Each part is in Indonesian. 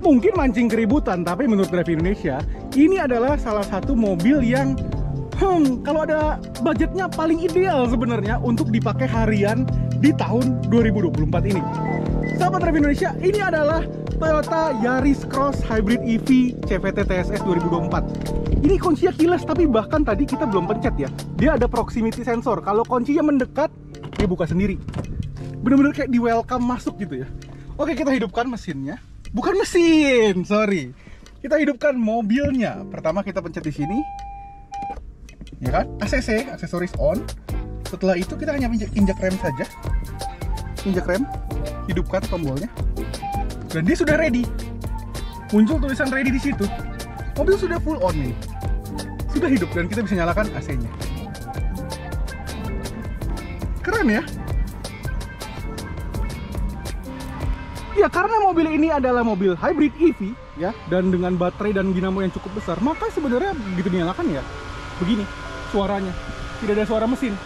mungkin mancing keributan, tapi menurut Drive Indonesia ini adalah salah satu mobil yang kalau ada budgetnya paling ideal sebenarnya untuk dipakai harian di tahun 2024 ini. Sahabat Drive Indonesia, ini adalah Toyota Yaris Cross Hybrid EV CVT TSS 2024. Ini kuncinya keyless, tapi bahkan tadi kita belum pencet ya. Dia ada proximity sensor. Kalau kuncinya mendekat, dia buka sendiri. Bener-bener kayak di welcome masuk gitu ya. Oke, kita hidupkan mesinnya. Bukan mesin, sorry. Kita hidupkan mobilnya. Pertama kita pencet di sini. Ya kan? ACC, aksesoris on. Setelah itu kita hanya injak rem saja. Injak rem, hidupkan tombolnya. Dan dia sudah ready. Muncul tulisan ready di situ. Mobil sudah full on nih. Sudah hidup dan kita bisa nyalakan AC-nya. Keren ya? Ya, karena mobil ini adalah mobil hybrid EV ya, dan dengan baterai dan dinamo yang cukup besar, maka sebenarnya begitu dinyalakan ya begini suaranya. Tidak ada suara mesin.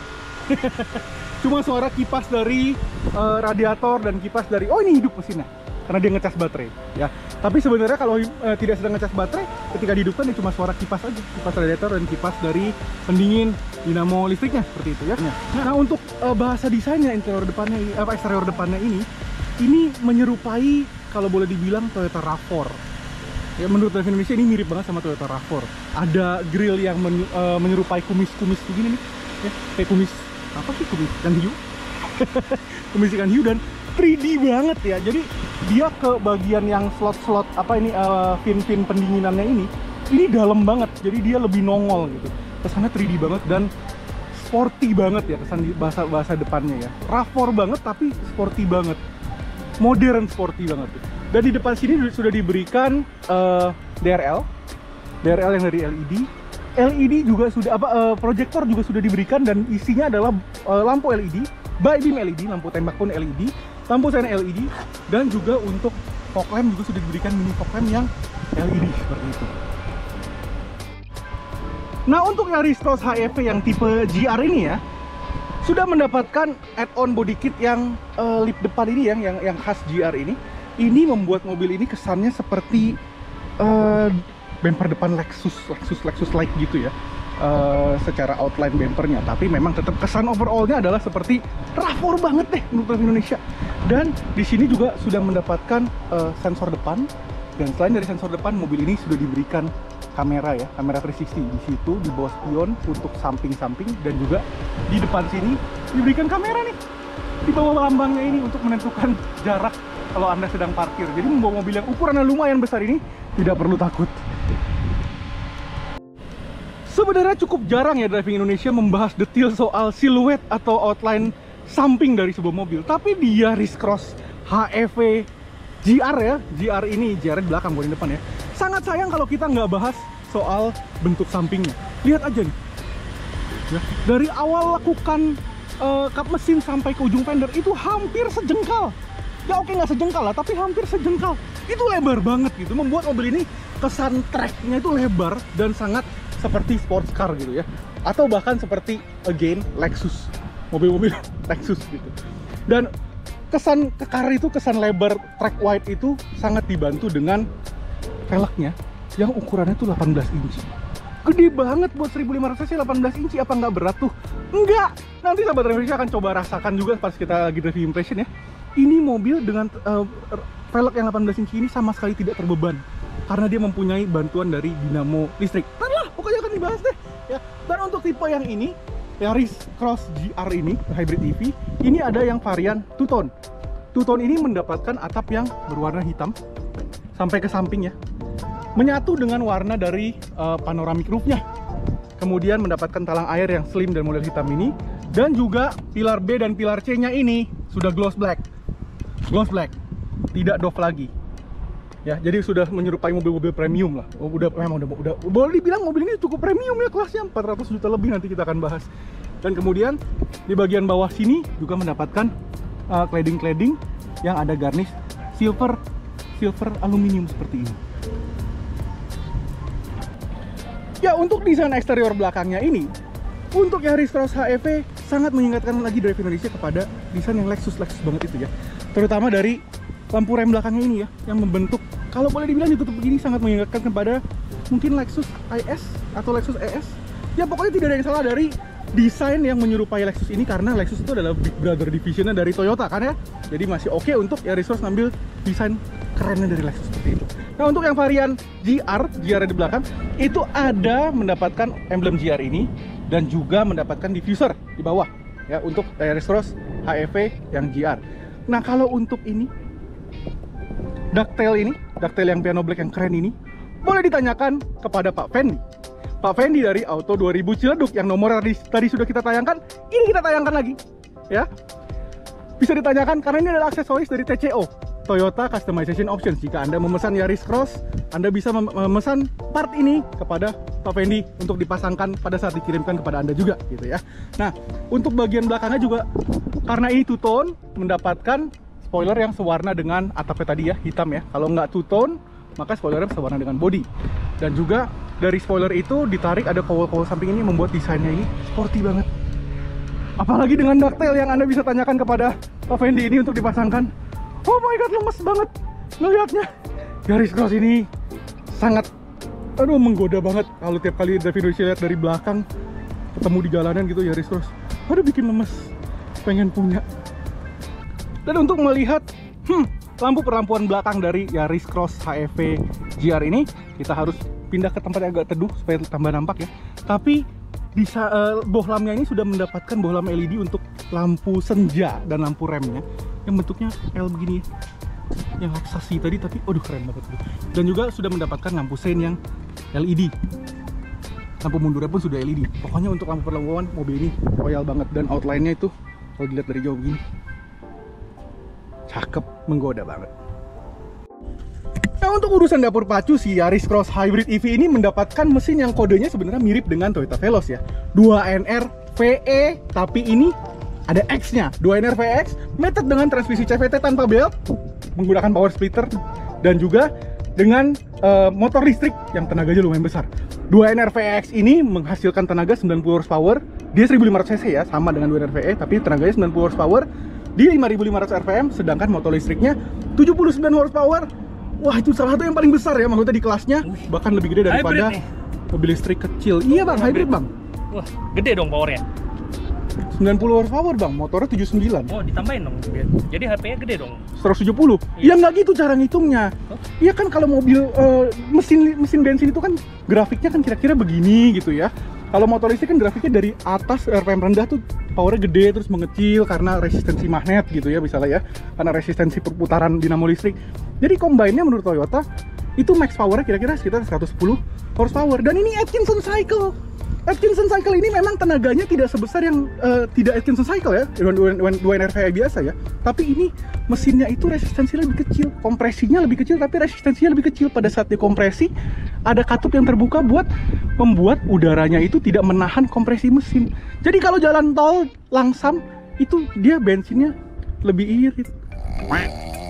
Cuma suara kipas dari radiator dan kipas dari, oh ini hidup mesinnya karena dia ngecas baterai ya. Tapi sebenarnya kalau tidak sedang ngecas baterai, ketika dihidupkan ya cuma suara kipas aja, kipas radiator dan kipas dari pendingin dinamo listriknya seperti itu ya. Nah, untuk bahasa desainnya, eksterior depannya ini menyerupai, kalau boleh dibilang, Toyota RAV4 ya. Menurut Drive Indonesia ini mirip banget sama Toyota RAV4. Ada grill yang menyerupai kumis-kumis begini nih ya, kayak kumis apa sih, kumis ikan hiu. Kumis ikan hiu, dan 3D banget ya. Jadi dia ke bagian yang slot-slot apa ini, pin-pin pendinginannya ini dalam banget. Jadi dia lebih nongol gitu. Kesannya 3D banget dan sporty banget ya, kesan di bahasa depannya ya. RAV4 banget tapi sporty banget. Modern sporty banget. Dan di depan sini sudah diberikan DRL yang dari LED juga sudah, proyektor juga sudah diberikan, dan isinya adalah lampu LED, by beam LED, lampu tembak pun LED, lampu sena LED, dan juga untuk fog lamp juga sudah diberikan mini fog lamp yang LED seperti itu. Nah, untuk Yaris Cross HEV yang tipe GR ini ya, sudah mendapatkan add-on body kit yang lip depan ini yang khas GR ini. Ini membuat mobil ini kesannya seperti bumper depan Lexus like gitu ya, secara outline bumpernya. Tapi memang tetap kesan overallnya adalah seperti RAV4 banget deh menurut Indonesia. Dan di sini juga sudah mendapatkan sensor depan. Dan selain dari sensor depan, mobil ini sudah diberikan kamera ya, kamera 360 di situ di bawah spion untuk samping-samping, dan juga di depan sini diberikan kamera nih di bawah lambangnya ini untuk menentukan jarak kalau Anda sedang parkir. Jadi membawa mobil yang ukurannya lumayan besar ini tidak perlu takut. Sebenarnya cukup jarang ya Driving Indonesia membahas detail soal siluet atau outline samping dari sebuah mobil. Tapi di Yaris Cross HEV GR ya, GR ini, GR di belakang bukan di depan ya. Sangat sayang kalau kita nggak bahas soal bentuk sampingnya. Lihat aja nih ya, dari awal lakukan kap mesin sampai ke ujung fender itu hampir sejengkal ya. Oke, nggak sejengkal lah, tapi hampir sejengkal. Itu lebar banget gitu, membuat mobil ini kesan tracknya itu lebar dan sangat seperti sports car gitu ya, atau bahkan seperti again Lexus, mobil-mobil Lexus gitu. Dan kesan kekar itu, kesan lebar track wide itu sangat dibantu dengan velgnya yang ukurannya tuh 18 inci. Gede banget buat 1500 cc 18 inci, apa nggak berat tuh? Enggak! Nanti sahabat Indonesia akan coba rasakan juga pas kita lagi review impression ya. Ini mobil dengan velg yang 18 inci ini sama sekali tidak terbeban, karena dia mempunyai bantuan dari dinamo listrik. Ntar lah, pokoknya akan dibahas deh ya. Dan untuk tipe yang ini, Yaris Cross GR ini, hybrid EV, ini ada yang varian two-tone. Two-tone ini mendapatkan atap yang berwarna hitam sampai ke samping ya, menyatu dengan warna dari panoramic roofnya. Kemudian mendapatkan talang air yang slim dan model hitam ini, dan juga pilar B dan pilar C nya ini sudah gloss black, tidak doff lagi ya. Jadi sudah menyerupai mobil-mobil premium lah. Udah boleh dibilang mobil ini cukup premium ya, kelasnya 400 juta lebih, nanti kita akan bahas. Dan kemudian di bagian bawah sini juga mendapatkan cladding yang ada garnish silver aluminium seperti ini. Ya, untuk desain eksterior belakangnya ini, untuk Yaris Cross HEV sangat mengingatkan lagi Drive Indonesia kepada desain yang Lexus banget itu ya. Terutama dari lampu rem belakangnya ini ya, yang membentuk kalau boleh dibilang ditutup begini sangat mengingatkan kepada mungkin Lexus IS atau Lexus ES. Ya pokoknya tidak ada yang salah dari desain yang menyerupai Lexus ini, karena Lexus itu adalah big brother divisionnya dari Toyota kan ya. Jadi masih oke untuk Yaris Cross ngambil desain kerennya dari Lexus seperti itu. Nah untuk yang varian GR di belakang itu ada mendapatkan emblem GR ini dan juga mendapatkan diffuser di bawah ya untuk Yaris Cross HEV yang GR. Nah kalau untuk ini ducktail yang piano black yang keren ini, boleh ditanyakan kepada Pak Fendi. Pak Fendi dari Auto 2000 Ciledug yang nomor tadi sudah kita tayangkan, ini kita tayangkan lagi ya. Bisa ditanyakan karena ini adalah aksesoris dari TCO, Toyota Customization Options. Jika Anda memesan Yaris Cross, Anda bisa memesan part ini kepada Pak Fendi untuk dipasangkan pada saat dikirimkan kepada Anda juga gitu ya. Nah, untuk bagian belakangnya juga karena ini two tone, mendapatkan spoiler yang sewarna dengan atapnya tadi ya, hitam ya. Kalau nggak two tone, maka spoilernya sewarna dengan body. Dan juga dari spoiler itu ditarik ada kowal-kowal samping ini, membuat desainnya ini sporty banget. Apalagi dengan ducktail yang Anda bisa tanyakan kepada Pak Fendi ini untuk dipasangkan. Oh my god, lemes banget ngeliatnya. Yaris Cross ini sangat menggoda banget. Kalau tiap kali Drive Indonesia lihat dari belakang, ketemu di jalanan gitu Yaris Cross, bikin lemes, pengen punya. Dan untuk melihat lampu perampuan belakang dari Yaris Cross HEV GR ini, kita harus pindah ke tempat yang agak teduh supaya tambah nampak ya. Tapi bisa bohlamnya ini sudah mendapatkan bohlam LED untuk lampu senja dan lampu remnya yang bentuknya L begini ya, yang raksasa tadi, tapi keren banget. Dan juga sudah mendapatkan lampu sein yang LED, lampu mundurnya pun sudah LED. Pokoknya untuk lampu perlampuan mobil ini royal banget. Dan outline-nya itu kalau dilihat dari jauh begini, cakep, menggoda banget. Nah untuk urusan dapur pacu, si Yaris Cross Hybrid EV ini mendapatkan mesin yang kodenya sebenarnya mirip dengan Toyota Veloz ya, 2NR VE, tapi ini ada X-nya. 2NR VX mated dengan transmisi CVT tanpa belt, menggunakan power splitter, dan juga dengan motor listrik yang tenaganya lumayan besar. 2NR VX ini menghasilkan tenaga 90 horsepower, dia 1500 cc ya, sama dengan 2NR VE, tapi tenaganya 90 horsepower di 5500 rpm, sedangkan motor listriknya 79 horsepower. Wah, itu salah satu yang paling besar ya, maksudnya di kelasnya, bahkan lebih gede daripada mobil listrik kecil. Iya bang, hybrid bang. Wah, gede dong powernya. 90 horsepower bang, motornya 79. Oh, ditambahin dong. Jadi HP-nya gede dong. 170. Iya nggak gitu cara ngitungnya. Iya kan kalau mobil mesin bensin itu kan grafiknya kan kira-kira begini gitu ya. Kalau motor listrik kan grafiknya dari atas RPM rendah tuh powernya gede terus mengecil karena resistensi magnet gitu ya misalnya ya, karena resistensi perputaran dinamo listrik. Jadi combine-nya menurut Toyota itu max powernya kira-kira sekitar 110 horsepower. Dan ini Atkinson cycle. Atkinson cycle ini memang tenaganya tidak sebesar yang tidak Atkinson cycle ya, 2NR VE biasa ya. Tapi ini mesinnya itu resistensinya lebih kecil, kompresinya lebih kecil, tapi resistensinya lebih kecil. Pada saat dikompresi ada katup yang terbuka buat membuat udaranya itu tidak menahan kompresi mesin. Jadi kalau jalan tol langsam itu dia bensinnya lebih irit.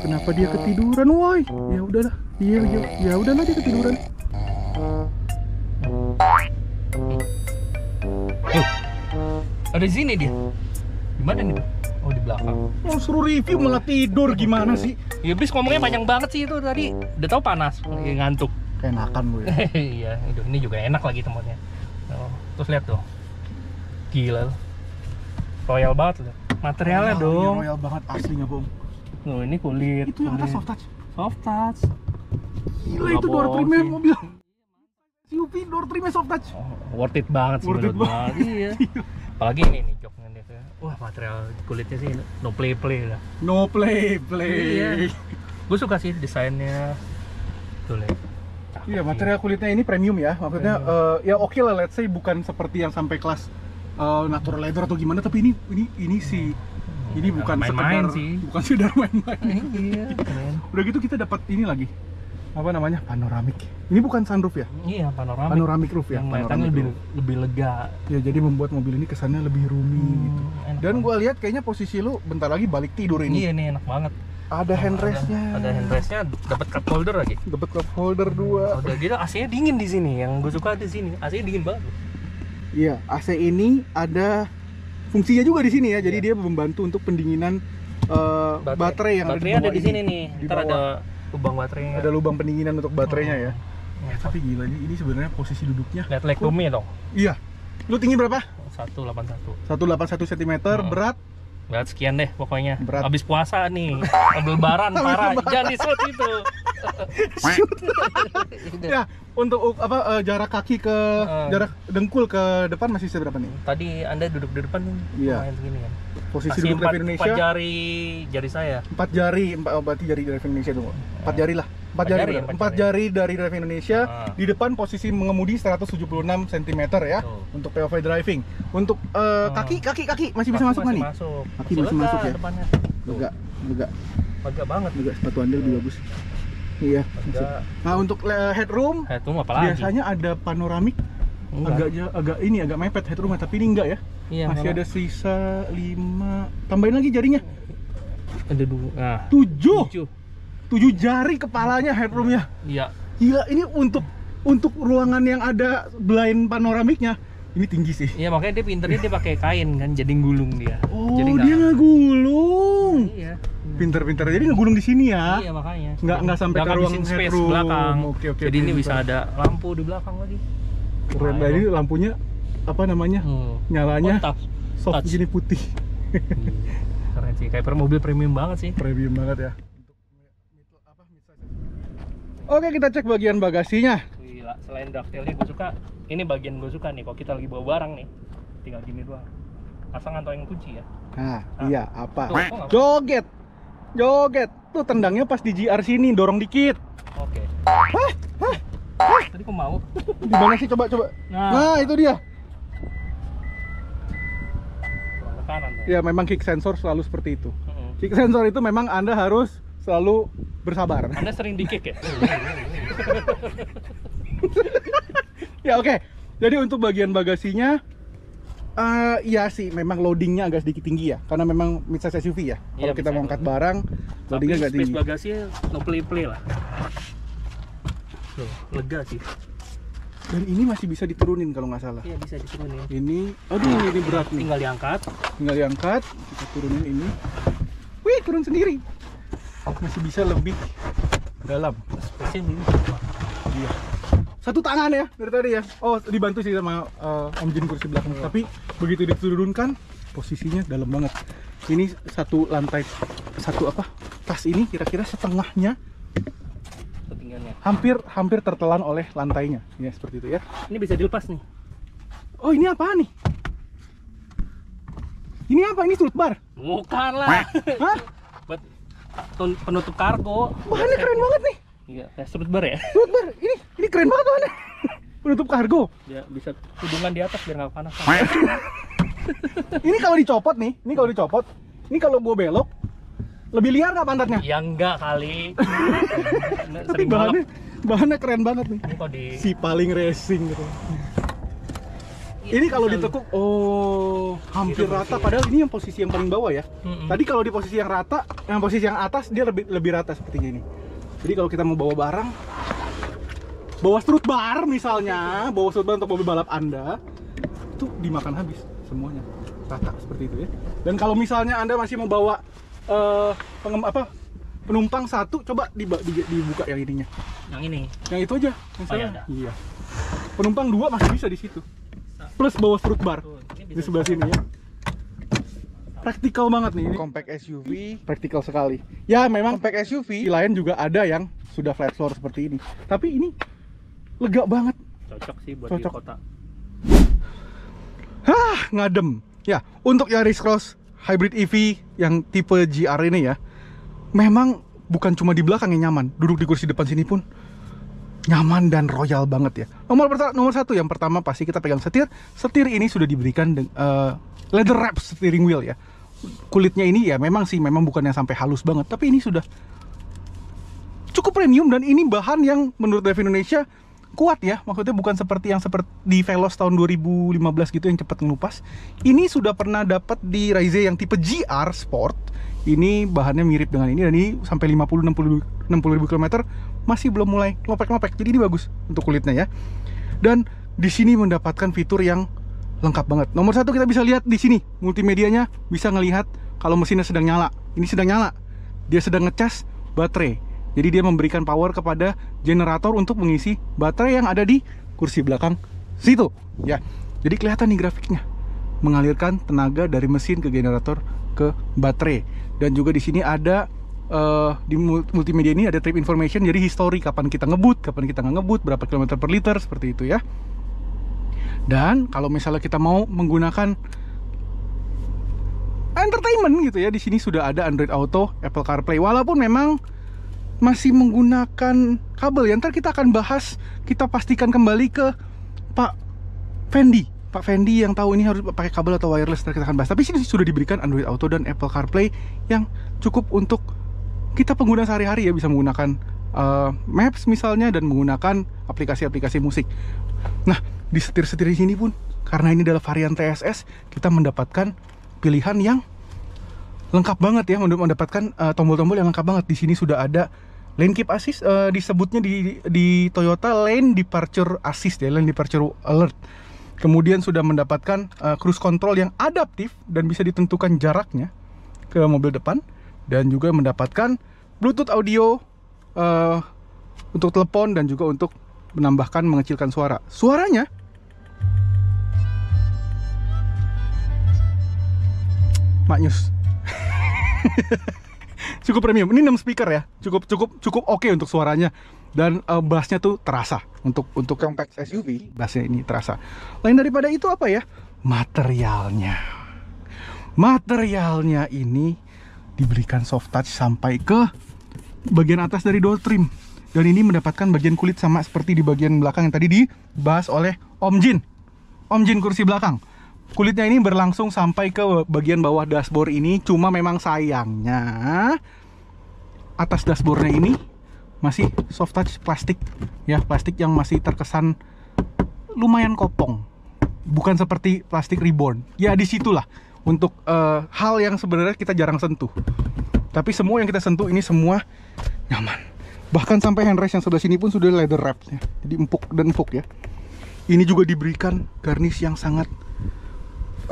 Kenapa dia ketiduran, woi? Ya udahlah, ya udahlah dia ketiduran. Ada di sini dia. Di mana nih? Oh, di belakang. Oh, suruh review malah tidur, gimana sih? Ya bis ngomongnya panjang banget sih itu tadi. Udah tahu panas, ngantuk. Enakan gue ya. Iya, ini juga enak lagi tempatnya. Oh, terus lihat tuh. Gila. Royal banget loh. Materialnya dong. Royal banget aslinya, Bang. Loh, ini kulit. Itu yang atas soft touch. Soft touch. Gila, itu door trimnya mobil. SUV door trimnya soft touch. Oh, worth it banget sih menurut gua. Iya. Apalagi ini nih joknya nih. Wah, material kulitnya sih no play lah. No play. Iya. Gue suka sih desainnya. Tuh lihat. Iya, material kulitnya ini premium ya. Maksudnya ya oke lah, let's say bukan seperti yang sampai kelas natural leather atau gimana, tapi ini sih ini bukan main-main sekedar sih. Bukan sekedar main-main. Iya, Udah gitu kita dapat ini lagi. Apa namanya? Panoramik. Ini bukan sunroof ya? Iya, panoramik. Panoramik roof ya. Yang lebih lega. Ya, jadi membuat mobil ini kesannya lebih roomy gitu. Dan gua lihat kayaknya posisi lu bentar lagi balik tidur ini. Iya, ini enak banget. Ada handrestnya. Ada handrestnya, dapat cup holder lagi. Dapat cup holder 2. Udah gitu AC-nya dingin di sini. Yang gue suka di sini, AC-nya dingin banget. Iya, AC ini ada fungsinya juga di sini ya. Jadi dia membantu untuk pendinginan baterai yang ada di sini nih. Di Ntar bawah. lubang baterainya. Ada lubang pendinginan untuk baterainya ya. Tapi gila ini sebenarnya posisi duduknya. Lihat legroomnya dong. Iya. Lu tinggi berapa? 181. 181 cm, berat. Berat sekian deh pokoknya. Berat. Habis puasa nih, habis lebaran parah. Jangan di-shoot itu. Ya, untuk jarak kaki ke jarak dengkul ke depan masih seberapa nih? Tadi Anda duduk di depan Iya. lumayan segini kan. Posisi Masih duduk drive Indonesia 4 jari saya. 4 jari, berarti jari drive Indonesia dong. 4 jari lah. 4 jari, jari, benar. 4 4 jari dari drive Indonesia. Ah. Di depan posisi mengemudi 176 cm ya. Untuk POV driving. Untuk kaki masih bisa masuk nih? Masuk. Kaki masih masuk ya. Depannya. Lega. Lega banget. Lega, sepatu Anda lebih bagus. Iya. Lega. Nah, untuk headroom Headroom apa lagi? biasanya ada panoramik. Enggak. Agak mepet headroom, tapi ini enggak ya. Iya, Masih malah. ada sisa 5. Tambahin lagi jarinya. Ada 2. Nah, 7 jari kepalanya headroomnya. Iya. Gila, ini untuk ruangan yang ada blind panoramiknya. Ini tinggi sih. Iya, makanya dia pinternya dia pakai kain kan, jadi gulung dia. Oh, jadi dia ngegulung. Iya. Pinter-pinter. Jadi ngegulung di sini ya. Iya, makanya. Nggak sampai ke ruang ngabisin space headroom. belakang. Oke, Jadi ini pinter. bisa ada lampu di belakang lagi. Keren. Nah, ini lampunya apa namanya? Nyalanya Oh, soft touch. gini putih. Keren sih, kayak mobil premium banget sih. Premium banget ya. Oke, kita cek bagian bagasinya. Gila, selain dovetailnya gue suka, ini bagian gue suka nih, kalau kita lagi bawa barang nih, tinggal gini doang. Asal ngantongin kunci ya. Nah, iya apa? Tuh, kok nggak- Joget. Tuh tendangnya pas di GR sini, dorong dikit. Oke. Tadi kok mau? Di mana sih? Coba. Nah, itu dia. Kurang ke kanan tuh. Ya, memang kick sensor selalu seperti itu. Mm-mm. Kick sensor itu memang Anda harus selalu bersabar. Anda sering di-kick ya? Ya, oke. Jadi untuk bagian bagasinya iya sih, memang loadingnya agak sedikit tinggi ya, karena memang midsize SUV ya. Kalau Iya, kita mau midsize. angkat barang, loadingnya agak Tapi tinggi. space bagasinya no play-play lah. Loh, lega sih. Dan ini masih bisa diturunin kalau nggak salah. Iya, bisa diturunin. Aduh, ini berat nih. Tinggal diangkat. Tinggal diangkat, kita turunin ini. Wih, turun sendiri. Masih bisa lebih dalam. Space-nya ini. Iya. Satu tangan ya dari tadi ya. Oh, dibantu sih sama Om Jin kursi belakang. Tapi begitu diturunkan, posisinya dalam banget. Ini satu lantai, tas ini kira-kira setengahnya Ketinggiannya. hampir tertelan oleh lantainya. Ya, seperti itu ya. Ini bisa dilepas nih. Oh, ini apa nih? Ini apa? Ini strut bar? Bukan lah. Hah? Buat penutup kargo. Bahannya keren banget nih. Iya, kayak strut bar ya. Strut bar. Ini keren banget bahannya. Penutup kargo. Ya bisa hubungan di atas biar nggak panas. Ini kalau dicopot nih, ini kalau gua belok lebih liar nggak pantatnya? Ya enggak kali. Tapi Sering bolak. bahannya keren banget nih. Ini kalau di Si paling racing gitu. Ini kalau ditekuk, hampir rata. Padahal ini yang posisi yang paling bawah ya. Tadi kalau di posisi yang rata, yang posisi yang atas dia lebih rata sepertinya ini. Jadi kalau kita mau bawa barang, bawa strut bar misalnya, bawa strut bar untuk mobil balap Anda, itu dimakan habis semuanya, rata seperti itu ya. Dan kalau misalnya Anda masih mau bawa penumpang satu, coba dibuka yang ininya. yang ini. Yang itu aja. Yang Oh, ya saya. udah. Iya. Penumpang dua masih bisa di situ. Plus bawa strut bar Tuh, ini di bisa sebelah sini ya. Praktikal banget nih ini. Compact SUV, praktikal sekali. Ya memang compact SUV lain juga ada yang sudah flat floor seperti ini. Tapi ini lega banget. cocok sih buat Cocok. di kota. Ngadem. Ya, untuk Yaris Cross Hybrid EV yang tipe GR ini ya, memang bukan cuma di belakang yang nyaman. Duduk di kursi depan sini pun nyaman dan royal banget ya. Nomor satu yang pertama pasti kita pegang setir. Setir ini sudah diberikan leather wrap steering wheel ya. Kulitnya ini ya memang bukan yang sampai halus banget, tapi ini sudah cukup premium dan ini bahan yang menurut Drive Indonesia kuat ya. Maksudnya bukan seperti di Veloz tahun 2015 gitu yang cepat ngelupas. Ini sudah pernah dapat di Raize yang tipe GR Sport. Ini bahannya mirip dengan ini dan ini sampai 50-60 ribu kilometer masih belum mulai ngopek-ngopek. Jadi ini bagus untuk kulitnya ya. Dan di sini mendapatkan fitur yang lengkap banget. Nomor satu kita bisa lihat di sini multimedianya, bisa ngelihat kalau mesinnya sedang nyala. Ini sedang nyala. Dia sedang ngecas baterai. Jadi dia memberikan power kepada generator untuk mengisi baterai yang ada di kursi belakang situ ya. Jadi kelihatan nih grafiknya, mengalirkan tenaga dari mesin ke generator ke baterai. Dan juga di sini ada di multimedia ini ada trip information, jadi history kapan kita ngebut, kapan kita nggak ngebut, berapa kilometer per liter, seperti itu ya. Dan kalau misalnya kita mau menggunakan entertainment gitu ya, di sini sudah ada Android Auto, Apple CarPlay. Walaupun memang masih menggunakan kabel ya, ntar kita akan bahas, kita pastikan kembali ke Pak Fendi. Pak Fendi yang tahu ini harus pakai kabel atau wireless, ntar kita akan bahas. Tapi sini sudah diberikan Android Auto dan Apple CarPlay yang cukup untuk kita pengguna sehari-hari ya, bisa menggunakan Maps misalnya dan menggunakan aplikasi-aplikasi musik. Nah, di setir-setir di sini pun, karena ini adalah varian TSS, kita mendapatkan pilihan yang lengkap banget ya, mendapatkan tombol-tombol yang lengkap banget. Di sini sudah ada Lane Keep Assist, disebutnya di Toyota Lane Departure Assist ya, Lane Departure Alert. Kemudian sudah mendapatkan cruise control yang adaptif dan bisa ditentukan jaraknya ke mobil depan, dan juga mendapatkan Bluetooth audio untuk telepon dan juga untuk menambahkan mengecilkan suara. Suaranya maknyus. Cukup premium. Ini 6 speaker ya. Cukup oke untuk suaranya, dan bassnya tuh terasa. Untuk compact SUV, bassnya ini terasa. Lain daripada itu apa ya? Materialnya. Materialnya ini diberikan soft touch sampai ke bagian atas dari door trim. Dan ini mendapatkan bagian kulit sama seperti di bagian belakang yang tadi dibahas oleh Om Jin. Om Jin kursi belakang. Kulitnya ini berlangsung sampai ke bagian bawah dashboard ini. Cuma memang sayangnya atas dashboardnya ini masih soft touch plastik ya, plastik yang masih terkesan lumayan kopong, bukan seperti plastik reborn ya. Disitulah untuk hal yang sebenarnya kita jarang sentuh, tapi semua yang kita sentuh ini semua nyaman. Bahkan sampai handrest yang sebelah sini pun sudah leather wrap ya, jadi empuk dan empuk ya. Ini juga diberikan garnish yang sangat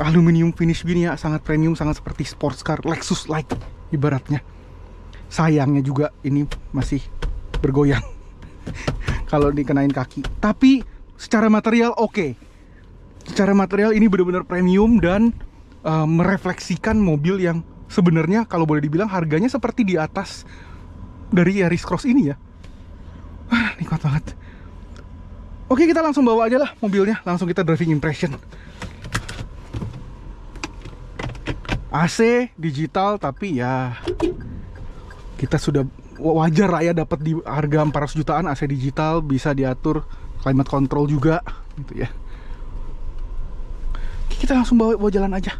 aluminium finish gini ya, sangat premium, sangat seperti sports car Lexus like ibaratnya. Sayangnya juga ini masih bergoyang kalau dikenain kaki. Tapi secara material oke. Secara material ini benar-benar premium dan merefleksikan mobil yang sebenarnya kalau boleh dibilang harganya seperti di atas dari Yaris Cross ini ya. Nikmat banget. Oke, kita langsung bawa aja lah mobilnya, langsung kita driving impression. AC digital, tapi ya kita sudah wajar lah ya dapat di harga 400 jutaan AC digital, bisa diatur climate control juga gitu ya. Oke, kita langsung bawa jalan aja.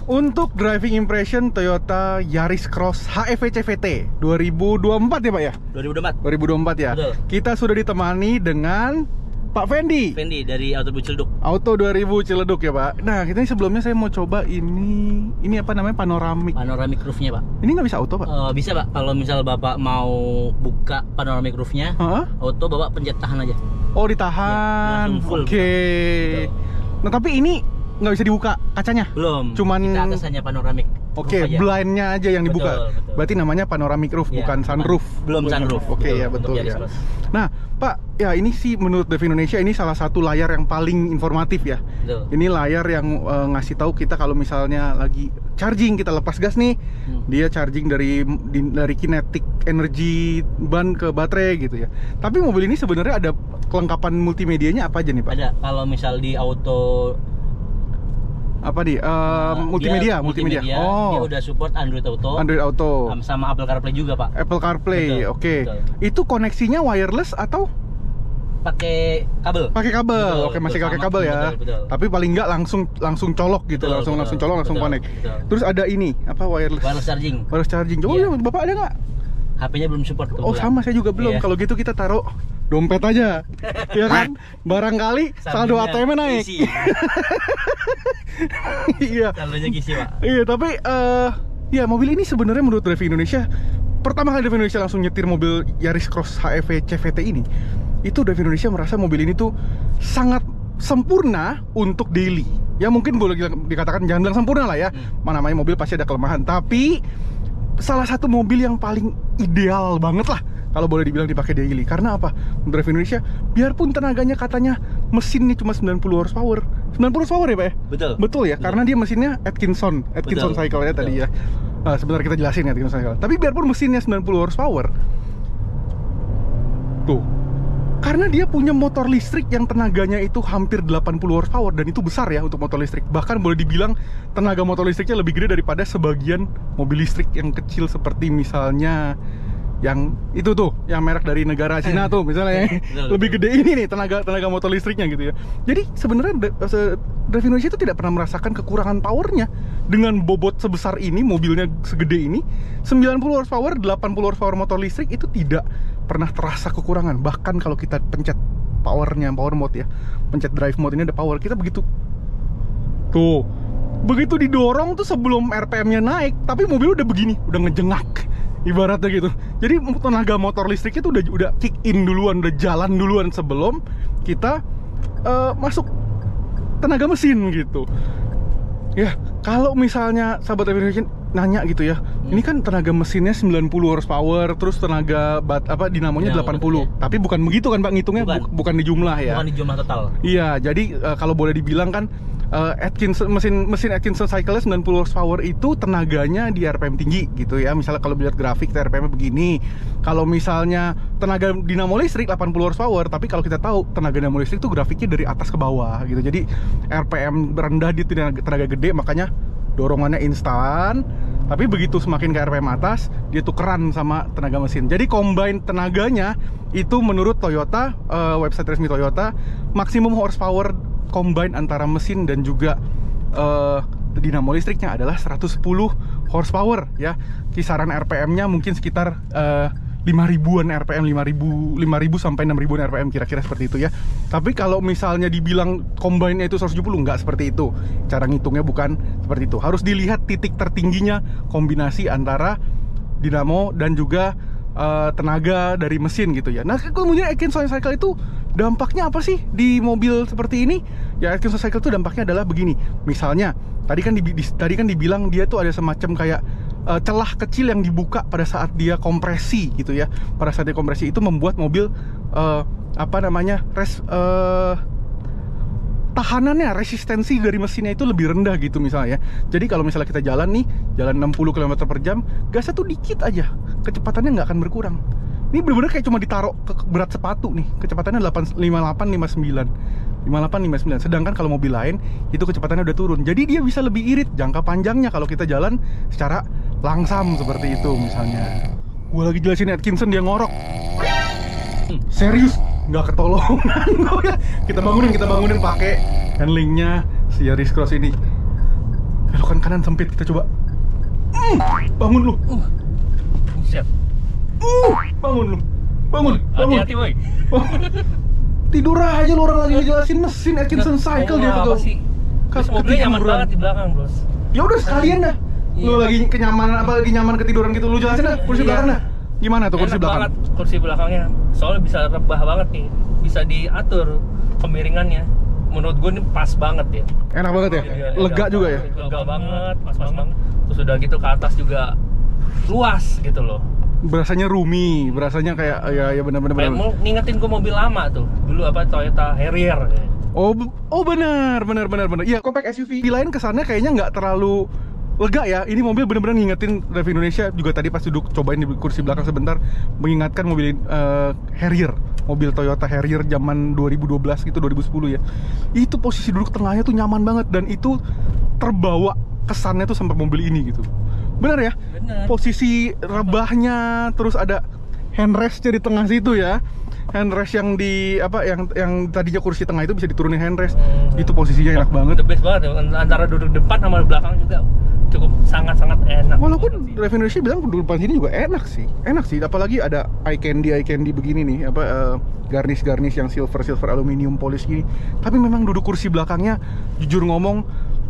Untuk driving impression Toyota Yaris Cross HEV CVT 2024 ya Pak ya? 2024 ya. Betul. Kita sudah ditemani dengan Pak Fendi. Fendi dari Auto Ciledug. Auto 2000 Ciledug ya Pak. Nah, kita ini sebelumnya saya mau coba ini apa namanya, panoramic. Panoramic roof-nya Pak. Ini nggak bisa auto Pak? Bisa Pak. Kalau misal Bapak mau buka panoramic roof-nya, auto Bapak pencet tahan aja. Oh, ditahan. Ya, langsung full. Oke. Gitu. Nah, tapi ini nggak bisa dibuka kacanya? Belum. Cuman kita atas hanya panoramic. Oke, aja. blindnya aja yang dibuka. Betul. Berarti namanya panoramic roof, Iya, bukan sunroof. Belum sunroof. Oke, ya untuk betul Yaris ya. Cross. Nah, Pak, ya ini sih menurut Dev Indonesia ini salah satu layar yang paling informatif ya. Betul. Ini layar yang ngasih tahu kita kalau misalnya lagi charging, kita lepas gas nih, dia charging dari kinetic energy ban ke baterai gitu ya. Tapi mobil ini sebenarnya ada kelengkapan multimedianya apa aja nih, Pak? Ada, kalau misal di auto Apa di multimedia? dia udah support Android Auto. Android Auto. Sama Apple CarPlay juga, Pak. Apple CarPlay, Betul, oke. betul. Itu koneksinya wireless atau Pakai kabel. pakai kabel? Betul, Oke, masih betul, pakai sama. kabel ya. Betul. Tapi paling nggak langsung colok gitu, Betul, langsung betul, colok, langsung betul, connect. betul. Terus ada ini, apa wireless? Wireless charging. Wireless charging. Coba Iya. ya, Bapak ada nggak? HP-nya belum support. Oh, kebetulan. sama saya juga belum. Iya. Kalau gitu kita taruh dompet aja. Ya kan? Barangkali saldo Saldonya ATM-nya naik. isi. Iya. Saldonya kisi, Pak. Iya, tapi ya mobil ini sebenarnya menurut Driving Indonesia, pertama kali Driving Indonesia langsung nyetir mobil Yaris Cross HEV CVT ini, itu Driving Indonesia merasa mobil ini tuh sangat sempurna untuk daily. Ya mungkin boleh dikatakan, jangan bilang sempurna lah ya. Mana namanya mobil pasti ada kelemahan, tapi salah satu mobil yang paling ideal banget lah kalau boleh dibilang dipakai daily. Karena apa? Driving Indonesia, biarpun tenaganya katanya mesinnya cuma 90 horsepower. 90 horsepower ya, Pak ya? Betul. Betul ya, karena dia mesinnya Atkinson Betul. cycle ya tadi Betul. ya. Sebentar kita jelasin ya Atkinson cycle. Tapi biarpun mesinnya 90 horsepower, tuh, karena dia punya motor listrik yang tenaganya itu hampir 80 horsepower, dan itu besar ya untuk motor listrik. Bahkan boleh dibilang tenaga motor listriknya lebih gede daripada sebagian mobil listrik yang kecil seperti misalnya yang itu tuh, yang merek dari negara Cina tuh misalnya ya. Lebih gede ini nih tenaga motor listriknya gitu ya. Jadi sebenarnya Driving Indonesia itu tidak pernah merasakan kekurangan powernya. Dengan bobot sebesar ini, mobilnya segede ini, 90 horsepower, 80 horsepower motor listrik, itu tidak pernah terasa kekurangan. Bahkan kalau kita pencet powernya, power mode ya, pencet drive mode ini ada power, kita begitu tuh, begitu didorong tuh sebelum RPM-nya naik, tapi mobil udah begini, udah ngejengak ibaratnya gitu. Jadi tenaga motor listriknya tuh udah kick in duluan, udah jalan duluan sebelum kita masuk tenaga mesin gitu. Ya, kalau misalnya sahabat Indonesia nanya gitu ya, ini kan tenaga mesinnya 90 horsepower, terus tenaga dinamonya 80. Ya. Tapi bukan begitu kan, Pak, ngitungnya bukan di jumlah ya. Bukan di jumlah total. Iya, jadi kalau boleh dibilang kan mesin Atkinson cycle 90 horsepower itu tenaganya di RPM tinggi gitu ya. Misalnya kalau lihat grafik RPM-nya begini. Kalau misalnya tenaga dinamo listrik 80 horsepower, tapi kalau kita tahu tenaga dinamo listrik itu grafiknya dari atas ke bawah gitu. Jadi RPM rendah di tenaga gede, makanya dorongannya instan. Tapi begitu semakin ke RPM atas, dia tukeran sama tenaga mesin. Jadi combine tenaganya itu menurut Toyota, website resmi Toyota, maksimum horsepower combine antara mesin dan juga dinamo listriknya adalah 110 horsepower ya. Kisaran RPM-nya mungkin sekitar 5.000-an RPM, 5.000 sampai 6.000-an RPM, kira-kira seperti itu ya. Tapi kalau misalnya dibilang combine-nya itu 170, nggak seperti itu. Cara ngitungnya bukan seperti itu. Harus dilihat titik tertingginya kombinasi antara dinamo dan juga tenaga dari mesin gitu ya. Nah, kemudian Atkinson cycle itu dampaknya apa sih di mobil seperti ini? Ya, Atkinson cycle itu dampaknya adalah begini. Misalnya, tadi kan dibilang dia tuh ada semacam kayak celah kecil yang dibuka pada saat dia kompresi gitu ya. Pada saat dia kompresi itu membuat mobil tahanannya, resistensi dari mesinnya itu lebih rendah gitu misalnya. Jadi kalau misalnya kita jalan nih, jalan 60 km per jam, gasnya tuh dikit aja, kecepatannya nggak akan berkurang. Ini bener-bener kayak cuma ditaruh ke berat sepatu nih, kecepatannya 58-59. Sedangkan kalau mobil lain itu kecepatannya udah turun. Jadi dia bisa lebih irit jangka panjangnya kalau kita jalan secara langsam seperti itu misalnya. Gua lagi jelasin Atkinson, dia ngorok. Serius, nggak ketolongan. Kita bangunin pakai handlingnya si Yaris Cross ini. Belokan kanan sempit, kita coba. Bangun lu. Siap. Bangun lu. Bangun. Hati-hati, boy. Tidur aja lu, orang lagi ngejelasin mesin Atkinson cycle dia apa kagak. sih? Terus mobilnya nyaman banget di belakang, Bros. Ya udah sekalian dah. Lu Iya. lagi kenyamanan lagi nyaman ketiduran gitu, lu jelasin dah kursi Iya. belakang dah. Gimana tuh kursi Enak belakang? banget kursi belakangnya. Soalnya bisa rebah banget nih. Bisa diatur kemiringannya. Menurut gue ini pas banget ya. Enak banget ya? Iya, Lega juga ya? Lega banget, pas banget. Terus Terus udah gitu ke atas juga luas gitu loh. Berasanya roomy, berasanya kayak ya benar-benar. Kayak mau ngingetin gue mobil lama tuh. Dulu apa Toyota Harrier. Oh benar. Iya, compact SUV. Di lain kesannya kayaknya nggak terlalu lega ya. Ini mobil benar-benar ngingetin Drive Indonesia juga tadi pas duduk cobain di kursi belakang sebentar, mengingatkan mobil Harrier, mobil Toyota Harrier zaman 2012 gitu, 2010 ya. Itu posisi duduk tengahnya tuh nyaman banget dan itu terbawa kesannya tuh sampai mobil ini gitu. Benar ya? Bener. Posisi rebahnya, terus ada handrestnya di tengah situ ya. Handrest yang di apa yang tadinya kursi tengah itu bisa diturunin handrest. Itu posisinya enak banget. The best banget ya. Antara duduk depan sama belakang juga cukup sangat-sangat enak. Walaupun Drive Indonesia bilang duduk depan sini juga enak sih, apalagi ada eye candy begini nih, garnish yang silver aluminium polish gini. Tapi memang duduk kursi belakangnya, jujur ngomong,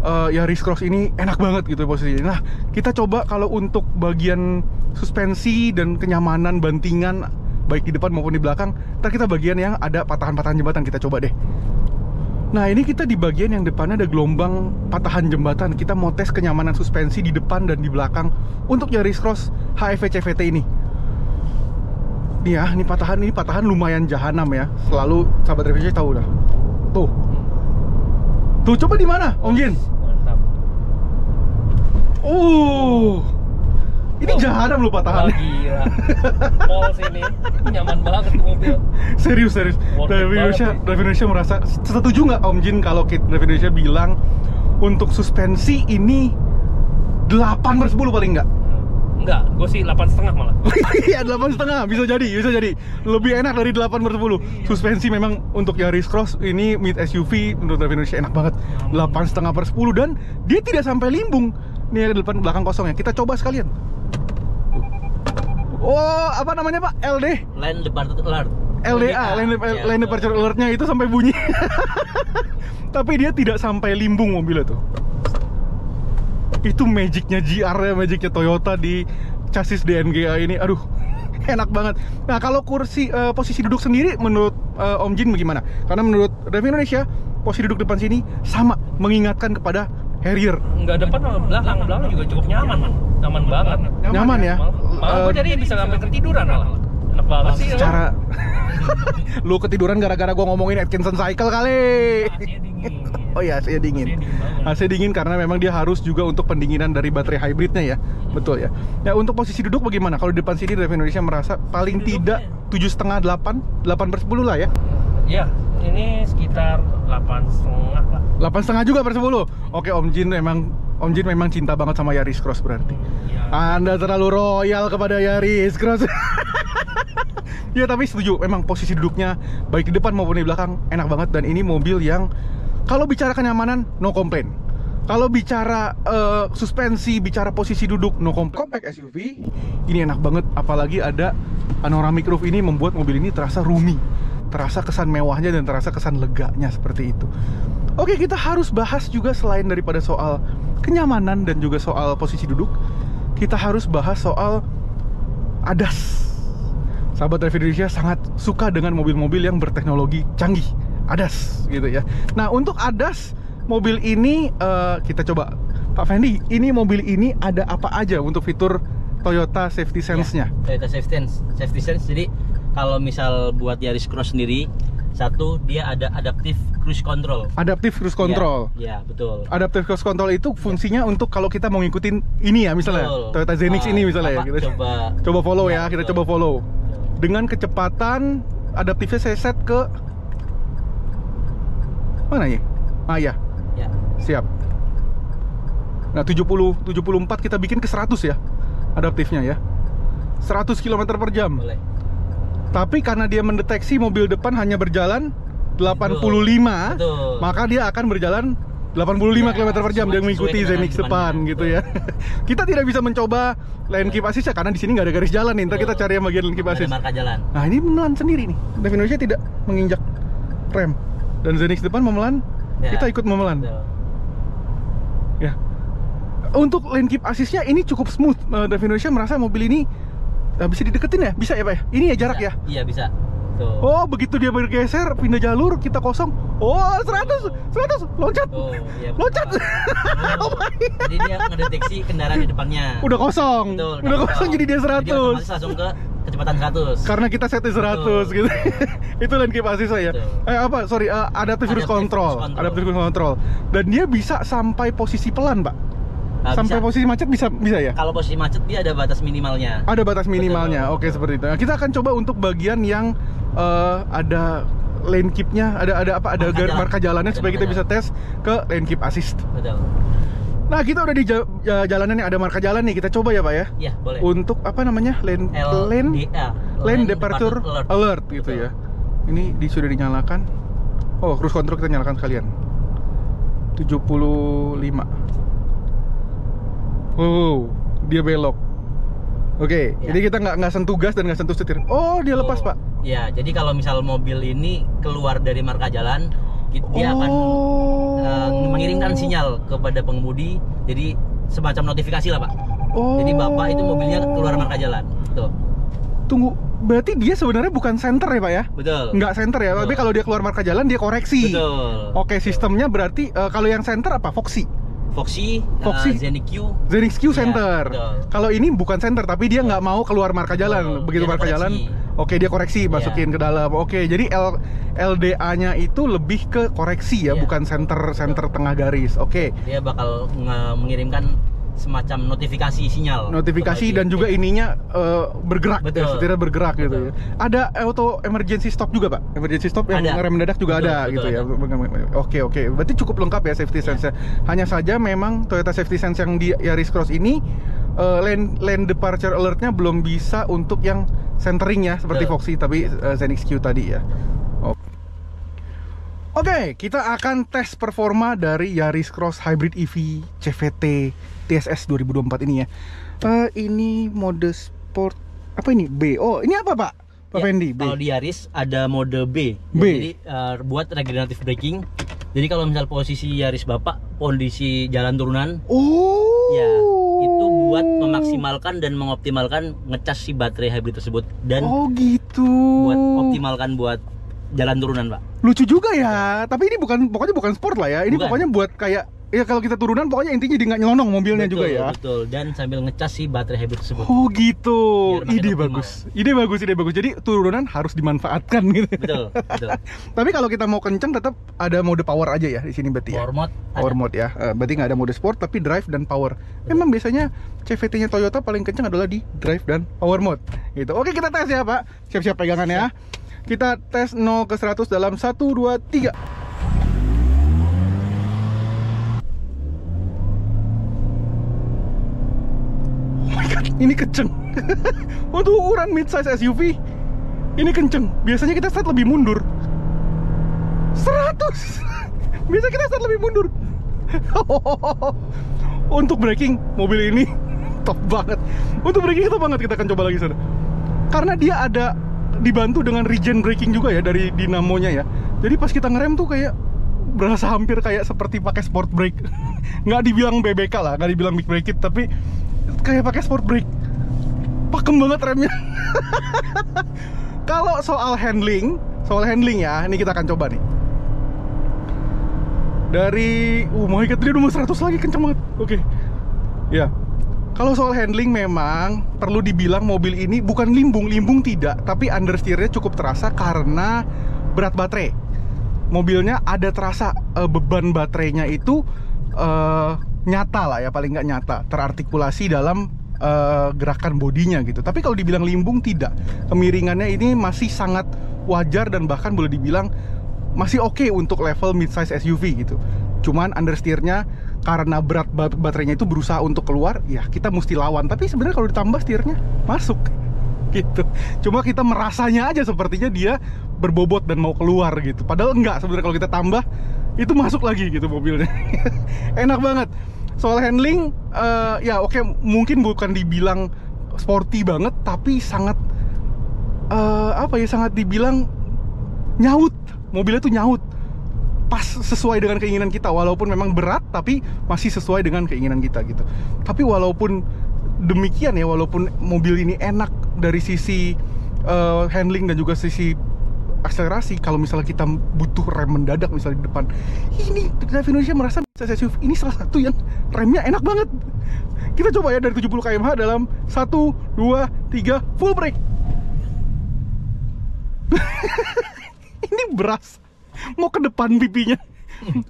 Yaris Cross ini enak banget gitu posisinya. Nah, kita coba kalau untuk bagian suspensi dan kenyamanan bantingan baik di depan maupun di belakang. Ntar kita bagian yang ada patahan-patahan jembatan, kita coba deh. Nah, ini kita di bagian yang depannya ada gelombang patahan jembatan. Kita mau tes kenyamanan suspensi di depan dan di belakang untuk Yaris Cross HEV CVT ini. Nih ya, ini patahan lumayan jahanam ya. Selalu sahabat review tahu dah. Tuh coba di mana, Om Jin? Mantap. Ini jahanam loh patahannya. Gila. Pols ini nyaman banget tuh mobil. Serius. Drive Indonesia merasa setuju nggak Om Jin kalau Drive Indonesia bilang untuk suspensi ini 8/10 paling nggak? Enggak, gue sih 8,5 malah. Iya 8,5, bisa jadi. Lebih enak dari 8/10. Suspensi memang untuk Yaris Cross ini mid SUV menurut Drive Indonesia enak banget. 8,5/10 dan dia tidak sampai limbung. Ini ada depan belakang kosong ya. Kita coba sekalian. Oh, apa namanya Pak? Lane Departure Alert. LDA, Lane Departure Alert-nya itu sampai bunyi. Tapi dia tidak sampai limbung mobilnya tuh. Itu magicnya GR ya, magicnya Toyota di chassis DNGA ini. Aduh, enak banget. Nah, kalau posisi duduk sendiri menurut Om Jin bagaimana? Karena menurut Drive Indonesia posisi duduk depan sini sama, mengingatkan kepada Harrier. Enggak depan sama belakang juga cukup nyaman, man. Nyaman banget. Nyaman ya? Malah gue jadi bisa sampai ketiduran malah. Enak banget sih. Secara lu ketiduran gara-gara gua ngomongin Atkinson Cycle kali. AC dingin. Oh iya, AC dingin. AC dingin karena memang dia harus juga untuk pendinginan dari baterai hybridnya ya. Betul ya. Nah, untuk posisi duduk bagaimana? Kalau di depan sini Drive Indonesia merasa paling tidak 7,5 8/10 lah ya. Iya, ini sekitar 8,5 lah. 8,5 juga per 10. Oke, Om Jin memang cinta banget sama Yaris Cross berarti. Ya. Anda terlalu royal kepada Yaris Cross. Ya, tapi setuju, memang posisi duduknya baik di depan maupun di belakang enak banget. Dan ini mobil yang kalau bicara kenyamanan, no complain. Kalau bicara suspensi, bicara posisi duduk, no complain. Compact SUV, ini enak banget. Apalagi ada panoramic roof ini membuat mobil ini terasa roomy, terasa kesan mewahnya dan terasa kesan leganya seperti itu. Oke, kita harus bahas juga selain daripada soal kenyamanan dan juga soal posisi duduk, kita harus bahas soal ADAS. Sahabat Drive Indonesia sangat suka dengan mobil-mobil yang berteknologi canggih, ADAS gitu ya. Nah, untuk ADAS mobil ini kita coba, Pak Fendi, ini mobil ini ada apa aja untuk fitur Toyota Safety Sense-nya? Ya, Toyota Safety Sense. Jadi kalau misal buat Yaris Cross sendiri, satu dia ada Adaptive Cruise Control. Adaptive Cruise Control. Ya, betul. Adaptive Cruise Control itu fungsinya untuk kalau kita mau ngikutin ini ya, misalnya betul. Toyota Zenix ini misalnya ya, kita coba follow ya, kita coba follow. Dengan kecepatan adaptifnya saya set ke mana ya? Ah ya. Ya. Siap. Nah, 74 kita bikin ke 100 ya adaptifnya ya. 100 km per jam. Boleh. Tapi karena dia mendeteksi mobil depan hanya berjalan 85, betul. Maka dia akan berjalan 85 km per jam. Dia mengikuti Zenix depan gitu ya. Kita tidak bisa mencoba lane keep assist ya, karena di sini nggak ada garis jalan nih. Ntar kita cari yang bagian lane keep assist. Ada marka jalan. Nah, ini memelan sendiri nih. Drive Indonesia tidak menginjak rem. Dan Zenix depan memelan, ya, kita ikut memelan. Betul. Ya. Untuk lane keep assist-nya ini cukup smooth. Drive Indonesia merasa mobil ini bisa dideketin ya? Bisa ya Pak ya? Ini ya jarak bisa. Ya? Iya bisa. Tuh. Oh, begitu dia bergeser, pindah jalur, kita kosong. Oh, 100, loncat. Oh, iya. Loncat. Oh, jadi dia ngedeteksi kendaraan di depannya. Udah kosong. Betul, Udah kosong jadi dia 100. Jadi otomatis langsung ke kecepatan 100. Karena kita setnya 100 Betul. gitu. Itu lane keep assist saya. Betul. Adaptive cruise control. Adaptive cruise control. Dan dia bisa sampai posisi pelan, Pak. Nah, Sampai bisa. posisi macet bisa ya? Kalau posisi macet dia ada batas minimalnya. Ada batas minimalnya. Betul. Oke, seperti itu. Nah, kita akan coba untuk bagian yang ada lane keep-nya, ada marka jalannya supaya kita bisa tes ke lane keep assist. Betul. Nah, kita udah di jalanan yang ada marka jalan nih. Kita coba ya, Pak ya. Iya, boleh. Untuk apa namanya? Lane departure alert gitu Betul. ya. Ini sudah dinyalakan. Oh, cruise control kita nyalakan sekalian. 75. Oh, dia belok. Oke, Ya. jadi kita nggak sentuh gas dan nggak sentuh setir. Oh, dia lepas, Pak. Ya, jadi kalau misal mobil ini keluar dari marka jalan, dia akan mengirimkan sinyal kepada pengemudi. Jadi semacam notifikasi lah, Pak. Oh. Jadi Bapak itu mobilnya keluar marka jalan. Tuh. Tunggu, berarti dia sebenarnya bukan center ya, Pak ya? Betul. Nggak center ya, tapi Betul. kalau dia keluar marka jalan dia koreksi. Betul. Oke, sistemnya berarti kalau yang center apa? Foxy. Foxy, Zenix Q. Zenix Q Iya, center. betul. Kalau ini bukan center, tapi dia nggak mau keluar marka jalan. Betul. Begitu Dia marka koreksi. jalan, oke dia koreksi, masukin ke dalam. Oke, jadi LDA-nya itu lebih ke koreksi ya, Iya. bukan center tengah garis. Oke. Dia bakal mengirimkan semacam notifikasi sinyal. Notifikasi kepada dan juga ininya bergerak, Betul. ya, setirnya bergerak gitu Betul. ya. Ada auto emergency stop juga, Pak. Emergency stop yang Ada. rem mendadak juga Betul, ada betul, gitu ya. ada. Oke. Berarti cukup lengkap ya safety sense-nya. Hanya saja memang Toyota Safety Sense yang di Yaris Cross ini lane departure alert-nya belum bisa untuk yang centering ya seperti Betul. Foxy, tapi Zenix Q tadi ya. Oke, kita akan tes performa dari Yaris Cross Hybrid EV CVT TSS 2024 ini ya. Ini mode sport apa ini? B. Oh, ini apa, Pak? Pak Ya, Fendi, B. kalau di Yaris ada mode B. B. Jadi buat regenerative braking. Jadi kalau misal posisi Yaris Bapak kondisi jalan turunan, Oh. ya itu buat memaksimalkan dan mengoptimalkan ngecas si baterai hybrid tersebut dan Oh, gitu. buat optimalkan buat jalan turunan, Pak. Lucu juga ya. Tapi ini pokoknya bukan sport lah ya. Ini Bukan. pokoknya buat kayak ya kalau kita turunan pokoknya intinya dia nggak nyelonong mobilnya juga ya. Betul, dan sambil ngecas si baterai hybrid tersebut. Oh gitu, Biar makin ide optimal. ide bagus. Jadi turunan harus dimanfaatkan gitu. Betul. Tapi kalau kita mau kenceng tetap ada mode power aja ya di sini berarti ya. Power mode. Power ada. mode ya. Berarti nggak ada mode sport tapi drive dan power. Memang biasanya CVT-nya Toyota paling kenceng adalah di drive dan power mode. Gitu. Oke, kita tes ya, Pak. Siap-siap pegangan ya. Kita tes 0 ke 100 dalam 1 2 3. Ini kenceng. Untuk ukuran mid-size SUV ini kenceng. Biasanya kita start lebih mundur. 100. Biasanya kita start lebih mundur. Untuk braking mobil ini top banget. Untuk braking top banget, kita akan coba lagi sana. Karena dia ada dibantu dengan regen braking juga ya dari dinamonya ya. Jadi pas kita ngerem tuh kayak berasa hampir kayak seperti pakai sport brake. Nggak dibilang BBK lah, nggak dibilang big brake kit, tapi kayak pakai sport brake. Pakem banget remnya. Kalau soal handling ya, ini kita akan coba nih. Dari my god, dia udah mau 100 lagi, kenceng banget. Oke. Ya. Kalau soal handling memang perlu dibilang mobil ini bukan limbung tidak, tapi understeer-nya cukup terasa karena berat baterai. Mobilnya ada terasa beban baterainya itu nyata lah ya, paling nggak nyata, terartikulasi dalam gerakan bodinya gitu. Tapi kalau dibilang limbung tidak, kemiringannya ini masih sangat wajar dan bahkan boleh dibilang masih oke untuk level mid-size SUV gitu. Cuman understeer-nya karena berat baterainya itu berusaha untuk keluar, ya kita mesti lawan. Tapi sebenarnya kalau ditambah steernya masuk gitu. Cuma kita merasanya aja sepertinya dia berbobot dan mau keluar gitu. Padahal enggak, sebenarnya kalau kita tambah itu masuk lagi gitu mobilnya. Enak banget. Soal handling, ya oke, mungkin bukan dibilang sporty banget, tapi sangat sangat dibilang nyaut. Mobilnya tuh nyaut, pas sesuai dengan keinginan kita. Walaupun memang berat, tapi masih sesuai dengan keinginan kita gitu. Tapi walaupun demikian ya, walaupun mobil ini enak dari sisi handling dan juga sisi akselerasi, kalau misalnya kita butuh rem mendadak misalnya di depan, ini Drive Indonesia merasa SUV ini salah satu yang remnya enak banget. Kita coba ya dari 70 km/h dalam 1, 2, 3 full brake. Ini beras mau ke depan pipinya.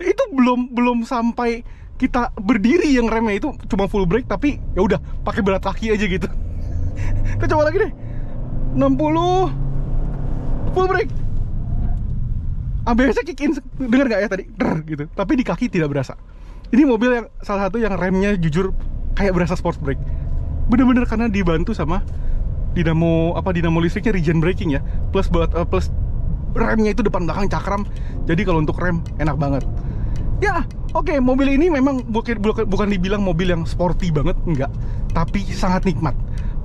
Itu belum sampai kita berdiri yang remnya itu cuma full brake, tapi ya udah pakai berat kaki aja gitu. Kita coba lagi deh. 60 full brake. ABS-nya kick in, dengar nggak ya tadi? Gitu. Tapi di kaki tidak berasa. Ini mobil yang salah satu yang remnya jujur kayak berasa sports brake. Bener-bener karena dibantu sama dinamo listriknya, regen braking ya. Plus remnya itu depan belakang cakram. Jadi kalau untuk rem enak banget. Ya, oke, mobil ini memang bukan dibilang mobil yang sporty banget, enggak. Tapi sangat nikmat.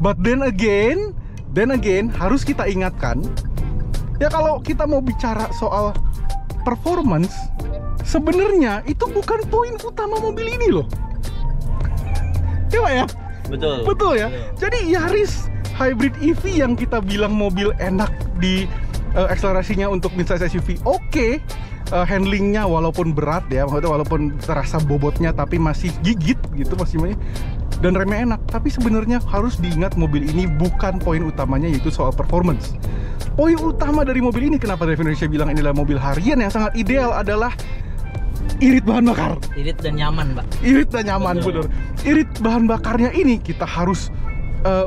But then again harus kita ingatkan, ya kalau kita mau bicara soal performance, sebenarnya itu bukan poin utama mobil ini loh. Coba ya. Betul ya. Jadi Yaris Hybrid EV yang kita bilang mobil enak di akselerasinya untuk midsize SUV, oke. Handlingnya walaupun berat ya, maksudnya walaupun terasa bobotnya tapi masih gigit gitu masih, dan remnya enak. Tapi sebenarnya harus diingat mobil ini bukan poin utamanya, yaitu soal performance. Poin utama dari mobil ini, kenapa Drive Indonesia bilang inilah mobil harian yang sangat ideal, adalah irit bahan bakar. Irit dan nyaman, Pak. Irit dan nyaman, bener. Irit bahan bakarnya ini kita harus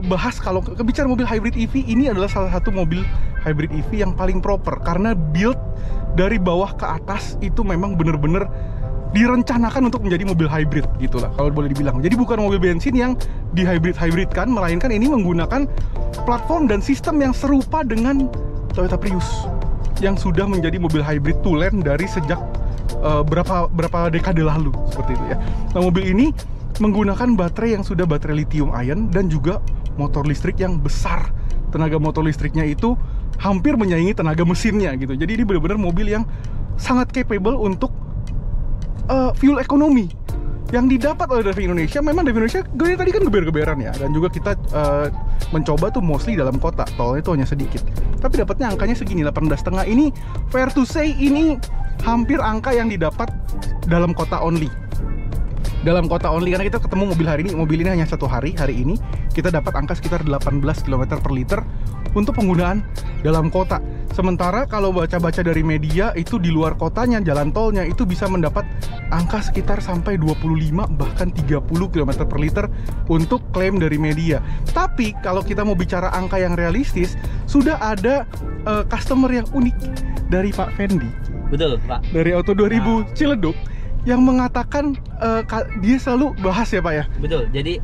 bahas. Kalau bicara mobil hybrid EV, ini adalah salah satu mobil hybrid EV yang paling proper, karena build dari bawah ke atas itu memang bener-bener direncanakan untuk menjadi mobil hybrid gitulah kalau boleh dibilang. Jadi bukan mobil bensin yang dihybrid-hybridkan, melainkan ini menggunakan platform dan sistem yang serupa dengan Toyota Prius yang sudah menjadi mobil hybrid tulen dari sejak berapa dekade lalu seperti itu ya. Nah, mobil ini menggunakan baterai yang sudah baterai lithium ion dan juga motor listrik yang besar. Tenaga motor listriknya itu hampir menyaingi tenaga mesinnya gitu. Jadi ini benar-benar mobil yang sangat capable untuk fuel ekonomi yang didapat oleh Drive Indonesia. Memang Drive Indonesia tadi kan geber-geberan ya, dan juga kita mencoba tuh mostly dalam kota, tolnya itu hanya sedikit. Tapi dapatnya angkanya segini, 18,5. Ini fair to say ini hampir angka yang didapat dalam kota only. Dalam kota only, karena kita ketemu mobil ini hanya satu hari ini kita dapat angka sekitar 18 km per liter untuk penggunaan dalam kota. Sementara kalau baca-baca dari media itu di luar kotanya, jalan tolnya itu bisa mendapat angka sekitar sampai 25 bahkan 30 km per liter untuk klaim dari media. Tapi kalau kita mau bicara angka yang realistis, sudah ada customer yang unik dari Pak Fendi. Betul, Pak. Dari Auto 2000 Ciledug, yang mengatakan dia selalu bahas ya Pak ya? Betul, jadi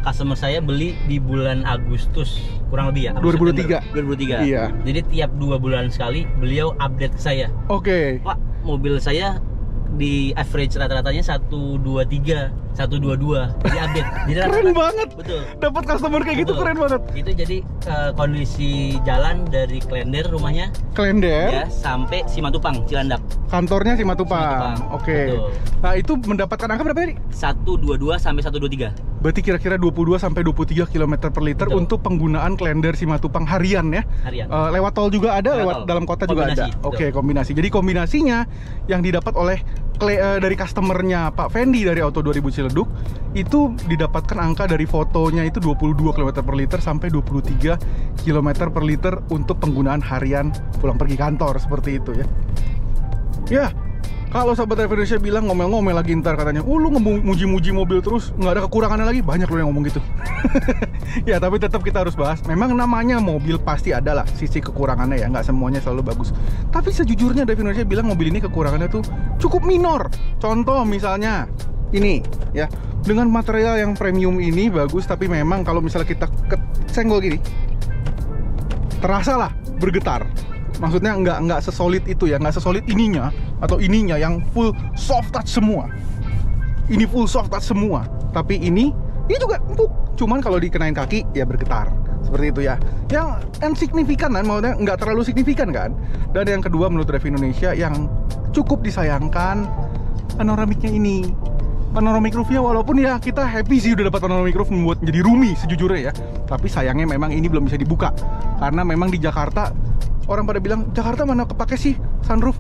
customer saya beli di bulan Agustus kurang lebih ya, 2003. Iya. Jadi tiap 2 bulan sekali beliau update ke saya. Oke. Pak, mobil saya di average rata-ratanya 123, 122. Jadi update. Jadi keren banget. Betul. Dapat customer kayak gitu keren banget. Itu jadi kondisi jalan dari Klender rumahnya. Klender. Ya, sampai Simatupang, Cilandak. Kantornya Simatupang. Oke. Nah, itu mendapatkan angka berapa tadi? 122 sampai 123. Berarti kira-kira 22 sampai 23 km per liter untuk penggunaan Klender Simatupang harian ya. Harian. Lewat tol juga ada, lewat dalam kota juga ada. Oke, kombinasi. Jadi kombinasinya yang didapat oleh dari customernya Pak Fendi dari Auto 2000 Ciledug itu didapatkan angka dari fotonya itu 22 km per liter sampai 23 km per liter untuk penggunaan harian pulang pergi kantor, seperti itu ya. Ya, kalau sahabat Drive Indonesia bilang ngomel-ngomel lagi ntar katanya, lu muji-muji mobil terus, nggak ada kekurangannya lagi, banyak lo yang ngomong gitu. Ya, tapi tetap kita harus bahas. Memang namanya mobil pasti ada lah sisi kekurangannya ya, nggak semuanya selalu bagus. Tapi sejujurnya Drive Indonesia bilang mobil ini kekurangannya tuh cukup minor. Contoh misalnya ini ya, dengan material yang premium ini bagus, tapi memang kalau misalnya kita senggol gini, terasa lah bergetar. Maksudnya nggak sesolid itu ya, nggak sesolid ininya atau ininya yang full soft touch semua. Ini full soft touch semua, tapi ini juga empuk. Cuman kalau dikenain kaki ya bergetar, seperti itu ya. Yang signifikan kan, maksudnya nggak terlalu signifikan kan. Dan yang kedua menurut Drive Indonesia yang cukup disayangkan, panoramiknya ini. Panoramic roofnya, walaupun ya kita happy sih udah dapat panoramic roof membuat jadi roomy sejujurnya ya, tapi sayangnya memang ini belum bisa dibuka karena memang di Jakarta orang pada bilang Jakarta mana kepake sih sunroof?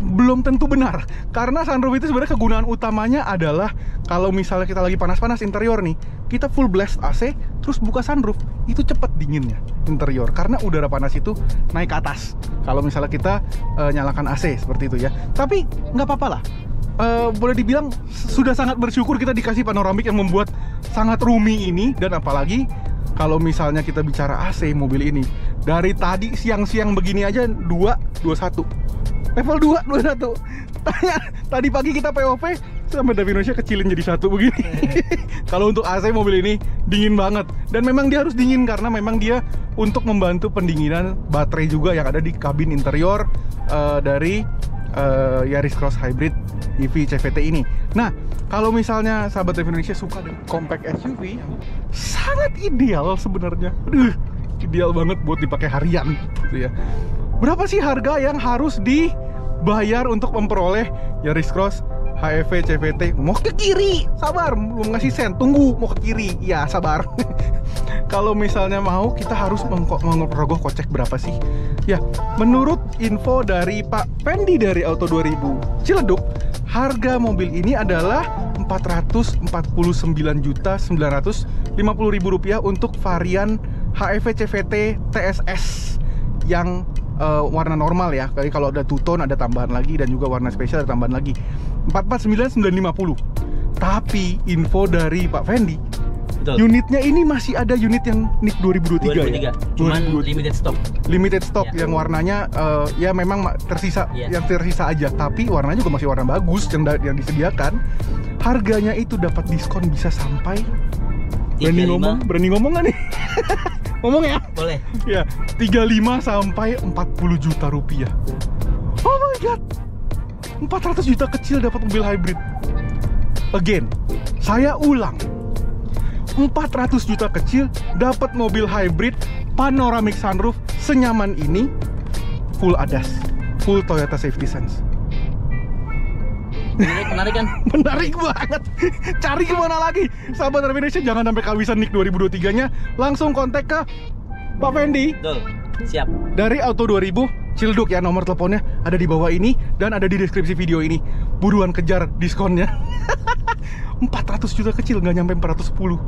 Belum tentu benar, karena sunroof itu sebenarnya kegunaan utamanya adalah kalau misalnya kita lagi panas-panas interior nih, kita full blast AC terus buka sunroof, itu cepet dinginnya interior karena udara panas itu naik ke atas kalau misalnya kita nyalakan AC seperti itu ya. Tapi nggak apa-apa lah, boleh dibilang sudah sangat bersyukur kita dikasih panoramik yang membuat sangat roomy ini. Dan apalagi kalau misalnya kita bicara AC mobil ini, dari tadi siang-siang begini aja 221 level 221. Tadi pagi kita POV sampai Davi Indonesia kecilin jadi 1 begini. Kalau untuk AC mobil ini dingin banget, dan memang dia harus dingin karena memang dia untuk membantu pendinginan baterai juga yang ada di kabin interior dari Yaris Cross Hybrid EV CVT ini. Nah, kalau misalnya sahabat Davi Indonesia suka dengan compact SUV, sangat ideal sebenarnya. Ideal banget buat dipakai harian gitu ya. Berapa sih harga yang harus dibayar untuk memperoleh Yaris Cross HEV CVT? Mau ke kiri, sabar, belum ngasih sen, tunggu, mau ke kiri, ya sabar. Kalau misalnya mau, kita harus mengerogoh kocek berapa sih? Ya, menurut info dari Pak Pendi dari Auto 2000 Ciledug, harga mobil ini adalah Rp449.950.000 untuk varian HEV CVT TSS yang warna normal ya. Jadi kalau ada two-tone ada tambahan lagi, dan juga warna spesial ada tambahan lagi. 449.950. Tapi info dari Pak Fendi, betul, unitnya ini masih ada unit yang NIK 2023 ya. Cuman limited stock. Limited stock ya. Yang warnanya ya memang tersisa, yang tersisa aja. Tapi warnanya juga masih warna bagus yang disediakan. Harganya itu dapat diskon bisa sampai 35. Berani ngomong nggak nih? Ngomong ya? Boleh. Ya, 35 sampai 40 juta rupiah. Oh my god. 400 juta kecil dapat mobil hybrid. Again, saya ulang. 400 juta kecil dapat mobil hybrid panoramic sunroof senyaman ini, full ADAS, full Toyota Safety Sense. Menarik kan? Menarik banget. Cari kemana lagi? Sahabat Indonesia, jangan sampai kehabisan NIK 2023-nya. Langsung kontak ke Pak Fendi. Betul, siap. Dari Auto 2000 Ciledug ya, nomor teleponnya ada di bawah ini dan ada di deskripsi video ini. Buruan kejar diskonnya. 400 juta kecil, nggak nyampe 410.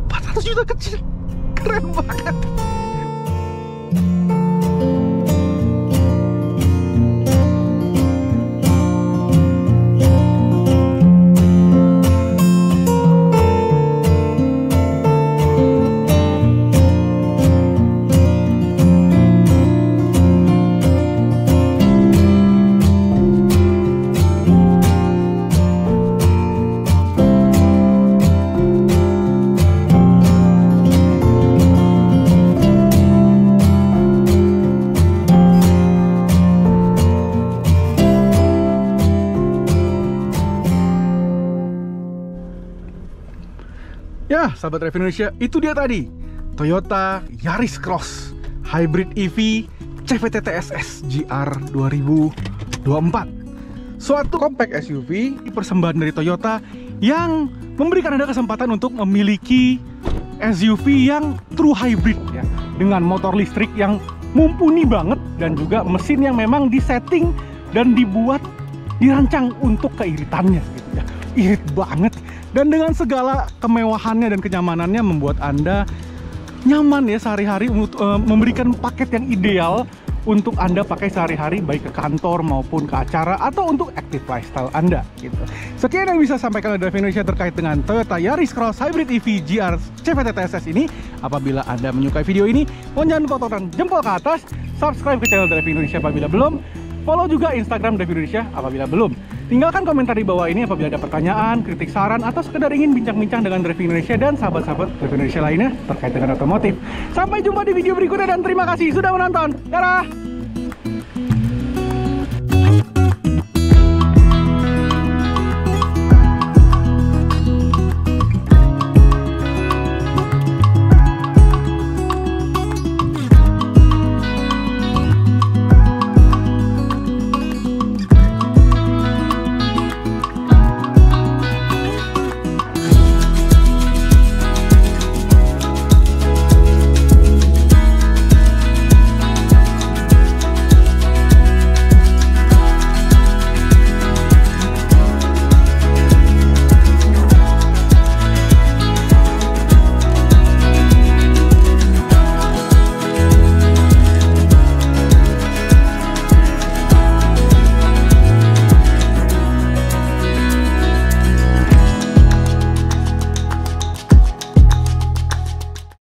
400 juta kecil, keren banget. Ya, sahabat Review Indonesia, itu dia tadi Toyota Yaris Cross Hybrid EV CVT TSS GR 2024. Suatu compact SUV persembahan dari Toyota yang memberikan Anda kesempatan untuk memiliki SUV yang true hybrid ya, dengan motor listrik yang mumpuni banget dan juga mesin yang memang disetting dan dirancang untuk keiritannya gitu ya. Irit banget. Dan dengan segala kemewahannya dan kenyamanannya membuat Anda nyaman ya sehari-hari, memberikan paket yang ideal untuk Anda pakai sehari-hari, baik ke kantor maupun ke acara atau untuk active lifestyle Anda gitu. Sekian yang bisa sampaikan oleh Davi Indonesia terkait dengan Toyota Yaris Cross Hybrid EV GR CVT TSS ini. Apabila Anda menyukai video ini, mohon jangan lupa tekan jempol ke atas, subscribe ke channel Davi Indonesia apabila belum, follow juga Instagram Davi Indonesia apabila belum. Tinggalkan komentar di bawah ini apabila ada pertanyaan, kritik, saran, atau sekedar ingin bincang-bincang dengan Davi Indonesia dan sahabat-sahabat Davi Indonesia lainnya terkait dengan otomotif. Sampai jumpa di video berikutnya dan terima kasih sudah menonton. Dadah!